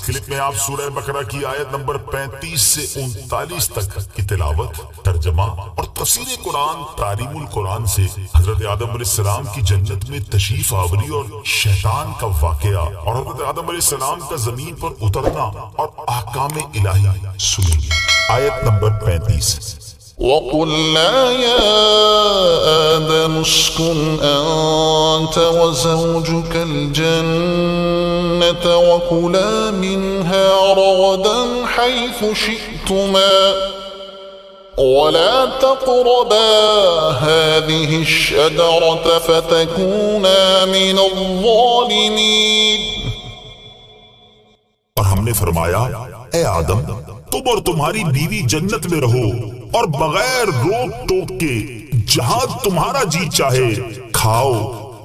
Clip میں آپ سورہ بقرہ کی آیت نمبر 35 سے 39 تک کی تلاوت، ترجمہ اور تفسیر قرآن تعلیم القرآن سے حضرت آدم علیہ السلام کی جنت میں تشریف آوری اور شیطان کا واقعہ اور حضرت آدم علیہ السلام کا زمین پر اترنا اور احکام الہی سنیں گے۔ آیت نمبر 35۔ وَقُلْنَا يَا آدَمُ اسْكُنْ أَنْتَ وَزَوْجُكَ الْجَنَّةَ وَكُلَا مِنْهَا رَغَدًا حَيْثُ شِئْتُمَا وَلَا تَقْرَبَا هَذِهِ الشَّجَرَةَ فَتَكُونَا مِنَ الظَّالِمِينَ۔ اور ہم نے فرمایا، اے آدم، تم اور تمہاری بیوی جنت میں رہو اور بغیر روک ٹوک کے جہاں تمہارا جی چاہے کھاؤ،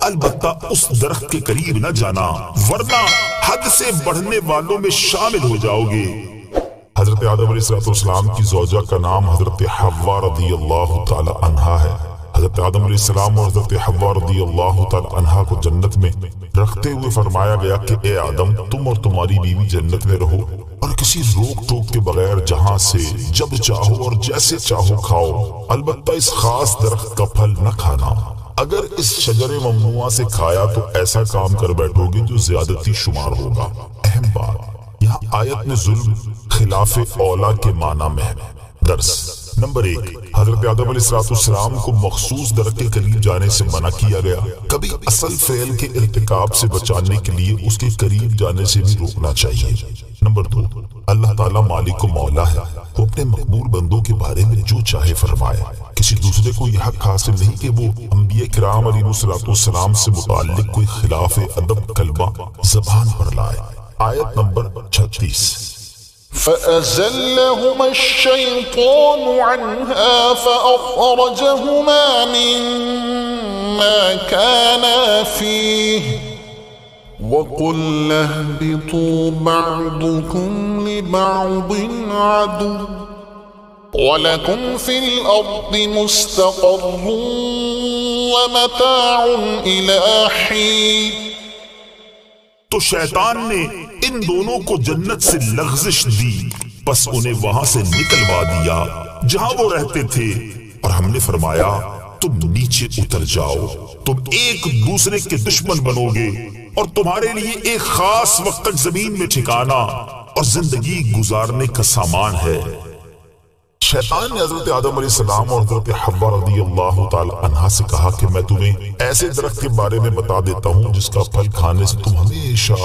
البتہ اس درخت کے قریب نہ جانا ورنہ حد سے بڑھنے والوں میں شامل ہو جاؤ گے۔ حضرت آدم علیہ السلام کی زوجہ کا نام حضرت حوا رضی اللہ تعالی عنہا ہے۔ حضرت آدم علیہ السلام اور حضرت حوا رضی اللہ تعالی عنہا کو جنت میں رکھتے ہوئے فرمایا گیا کہ اے آدم، تم اور تمہاری بیوی جنت میں رہو اور کسی روک ٹوک کے بغیر جہاں سے جب چاہو اور جیسے چاہو کھاؤ، البتہ اس خاص درخت کا پھل نہ کھانا۔ اگر اس شجر ممنوعہ سے کھایا تو ایسا کام کر بیٹھو گے جو زیادتی شمار ہوگا۔ اہم بات، یہاں آیت میں ظلم خلاف اولا کے معنی میں ہے۔ درس نمبر 1، حضرت آدم علیہ السلام کو مخصوص درخت کے قریب جانے سے منع کیا گیا۔ کبھی اصل فعل کے ارتکاب سے بچانے کے لیے اس کے قریب جانے سے بھی روکنا چاہیے۔ نمبر 2، اللہ تعالیٰ مالک و مولا ہے، وہ اپنے مقبول بندوں کے بارے میں جو چاہے فرمائے۔ کسی دوسرے کو یہ حق حاصل نہیں کہ وہ انبیاء کرام علیہ السلام سے متعلق کوئی خلاف ادب کلمہ زبان پر لائے۔ آیت نمبر 36۔ فَأَزَلَّهُمَا الشَّيْطَانُ عَنْهَا فَأَخْرَجَهُمَا مِمَّا كَانَا فِيهِ وَقُلْنَا اهْبِطُوا بَعْضُكُمْ لِبَعْضٍ عَدُوٌّ وَلَكُمْ فِي الْأَرْضِ مُسْتَقَرٌّ وَمَتَاعٌ إِلَىٰ حِينٍ۔ تو شیطان نے ان دونوں کو جنت سے لغزش دی، پس انہیں وہاں سے نکلوا دیا جہاں وہ رہتے تھے، اور ہم نے فرمایا تم نیچے اتر جاؤ، تم ایک دوسرے کے دشمن بنو گے اور تمہارے لیے ایک خاص وقت تک زمین میں ٹھکانا اور زندگی گزارنے کا سامان ہے۔ شیطان نے حضرت آدم علیہ السلام اور حضرت حوا رضی اللہ تعالی عنہا سے کہا کہ میں تمہیں ایسے درخت کے بارے میں بتا دیتا ہوں جس کا پھل کھانے سے تم ہمیشہ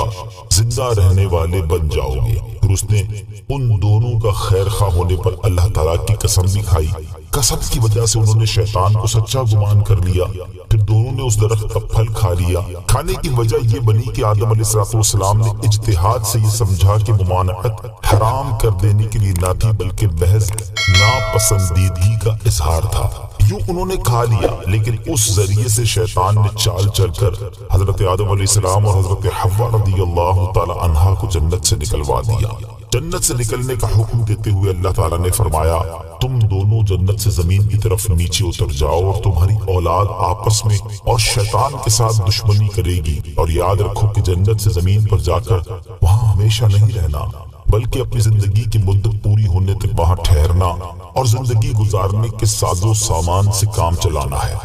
زندہ رہنے والے بن جاؤ گے۔ پھر اس نے ان دونوں کا خیر خواہ ہونے پر اللہ تعالیٰ کی قسم بھی کھائی۔ قسم کی وجہ سے انہوں نے شیطان کو سچا گمان کر لیا، پھر دونوں نے اس درخت کا پھل کھا لیا۔ کھانے کی وجہ یہ بنی کہ آدم علیہ السلام نے اجتہاد سے یہ سمجھا کہ ممانعت حرام کر دینے کے لیے نہ تھی بلکہ محض ناپسندیدگی کا اظہار تھا۔ یوں انہوں نے کھا لیا، لیکن اس ذریعے سے شیطان نے چال چل کر حضرت آدم علیہ السلام اور حضرت حوا رضی اللہ تعالی عنہا کو جنت سے نکلوا دیا۔ جنت سے نکلنے کا حکم دیتے ہوئے اللہ تعالیٰ نے فرمایا تم دونوں جنت سے زمین کی طرف نیچے اتر جاؤ اور تمہاری اولاد آپس میں اور شیطان کے ساتھ دشمنی کرے گی، اور یاد رکھو کہ جنت سے زمین پر جا کر وہاں ہمیشہ نہیں رہنا بلکہ اپنی زندگی کی مدت پوری ہونے تک وہاں ٹھہرنا اور زندگی گزارنے کے ساز و سامان سے کام چلانا ہے۔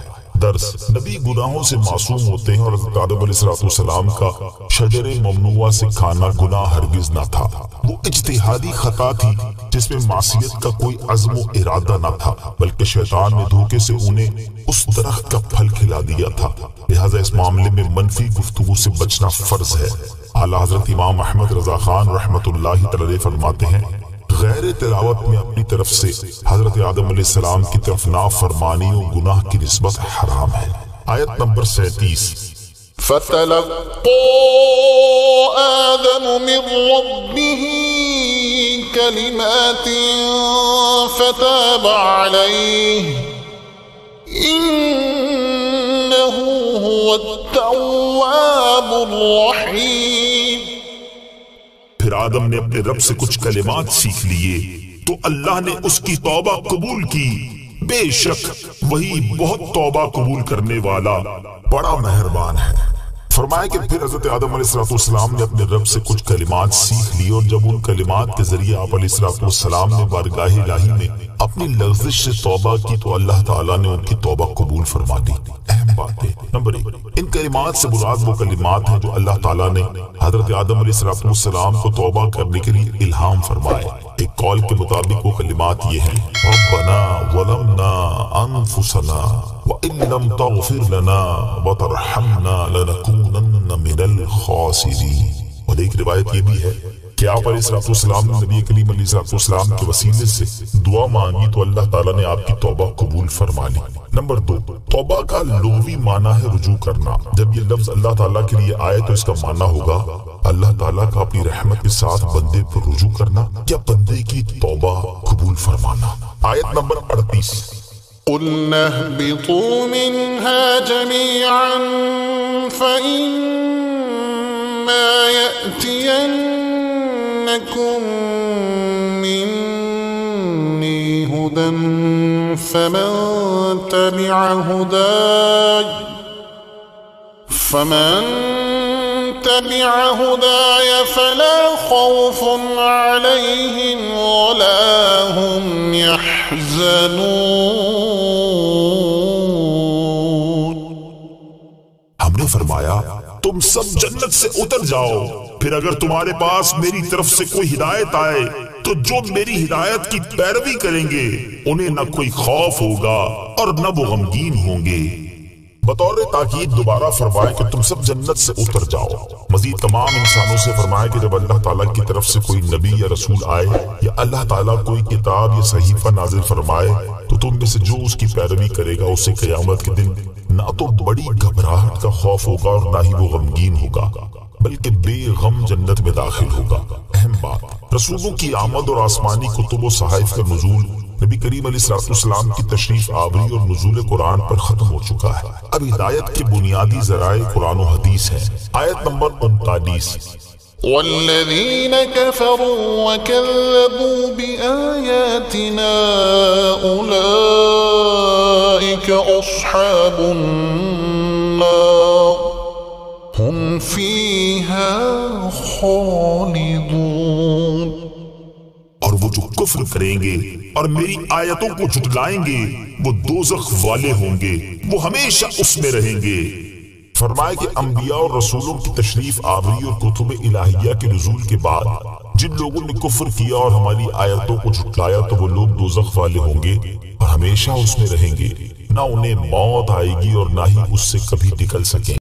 درس، نبی گناہوں سے معصوم ہوتے ہیں اور حضرت آدم علیہ السلام کا شجر ممنوعہ سے کھانا گناہ ہرگز نہ تھا، وہ اجتہادی خطا تھی جس میں معصیت کا کوئی عزم و ارادہ نہ تھا، بلکہ شیطان نے دھوکے سے انہیں اس درخت کا پھل کھلا دیا تھا۔ لہذا اس معاملے میں منفی گفتگو سے بچنا فرض ہے۔ اعلیٰ حضرت امام احمد رضا خان رحمۃ اللہ تعالی فرماتے ہیں غیر تلاوت میں اپنی طرف سے حضرت آدم علیہ السلام کی طرف نافرمانی و گناہ کی نسبت حرام ہے۔ آیت نمبر 37۔ فَتَلَقَّى آدَمُ مِن رَّبِّهِ كَلِمَاتٍ فَتَابَ عَلَيْهِ إِنَّهُ هُوَ التَّوَّابُ الرَّحِيمُ۔ پھر آدم نے اپنے رب سے کچھ کلمات سیکھ لیے تو اللہ نے اس کی توبہ قبول کی، بے شک وہی بہت توبہ قبول کرنے والا بڑا مہربان ہے۔ فرمایا کہ پھر حضرت آدم علیہ السلام نے اپنے رب سے کچھ کلمات سیکھ لی، اور جب ان کلمات کے ذریعے آپ علیہ السلام نے بارگاہ الہی میں اپنی لغزش سے توبہ کی تو اللہ تعالیٰ نے ان کی توبہ قبول فرما دی۔ اہم بات ہے نمبر 1، ان کلمات سے مراد وہ کلمات ہیں جو اللہ تعالیٰ نے حضرت آدم علیہ السلام کو توبہ کرنے کے لیے الہام فرمائے۔ ایک قول کے مطابق وہ کلمات یہ ہیں: ربنا ظلمنا انفسنا وَإِن لَمْ تَغْفِرْ لَنَا وَتَرْحَمْنَا لَنَكُونَنَّ مِنَ الْخَاسِرِينَ۔ اور ایک روایت یہ بھی ہے کہ آپ علیہ السلام نے نبی کریم علیہ السلام کے وسیلے سے دعا مانگی تو اللہ تعالیٰ نے آپ کی توبہ قبول فرما لی۔ نمبر 2، توبہ کا لغوی معنی ہے رجوع کرنا۔ جب یہ لفظ اللہ تعالیٰ کے لیے آئے تو اس کا معنی ہوگا اللہ تعالیٰ کا اپنی رحمت کے ساتھ بندے پر رجوع کرنا یا بندے کی توبہ قبول فرمانا۔ آیت نمبر 38، قُلْنَا اهْبِطُوا مِنْهَا جَمِيعًا فَإِمَّا يَأْتِيَنَّكُمْ مِنِّي هُدًى فَمَن تَبِعَ هُدَايَ فَلَا خَوْفٌ عَلَيْهِمْ وَلَا هُمْ يَحْزَنُونَ۔ ہم نے فرمایا تم سب جنت سے اتر جاؤ، پھر اگر تمہارے پاس میری طرف سے کوئی ہدایت آئے تو جو میری ہدایت کی پیروی کریں گے انہیں نہ کوئی خوف ہوگا اور نہ وہ غمگین ہوں گے۔ بطور تاکید دوبارہ فرمائے کہ تم سب جنت سے اتر جاؤ۔ مزید تمام انسانوں سے فرمائے کہ جب اللہ تعالیٰ کی طرف سے کوئی نبی یا رسول آئے یا اللہ تعالیٰ کوئی کتاب یا صحیفہ نازل فرمائے تو تم میں سے جو اس کی پیروی کرے گا اسے قیامت کے دن نہ تو بڑی گھبراہٹ کا خوف ہوگا اور نہ ہی وہ غمگین ہوگا، بلکہ بے غم جنت میں داخل ہوگا۔ اہم بات، رسولوں کی آمد اور آسمانی کتب و صحائف کا نزول نبی کریم علیہ السلام کی تشریف آوری اور نزول قرآن پر ختم ہو چکا ہے۔ اب ہدایت کے بنیادی ذرائع قرآن و حدیث ہیں۔ آیت نمبر 39، والذين كفروا وكذبوا بآياتنا أولئك أصحاب النار هم فيها خالدون۔ اور وہ جو کفر کریں گے اور میری آیتوں کو جھٹلائیں گے وہ دوزخ والے ہوں گے، وہ ہمیشہ اس میں رہیں گے۔ فرمائے کہ انبیاء اور رسولوں کی تشریف آوری اور کتب الہیہ کے نزول کے بعد جن لوگوں نے کفر کیا اور ہماری آیتوں کو جھٹلایا تو وہ لوگ دوزخ والے ہوں گے اور ہمیشہ اس میں رہیں گے، نہ انہیں موت آئے گی اور نہ ہی اس سے کبھی نکل سکیں۔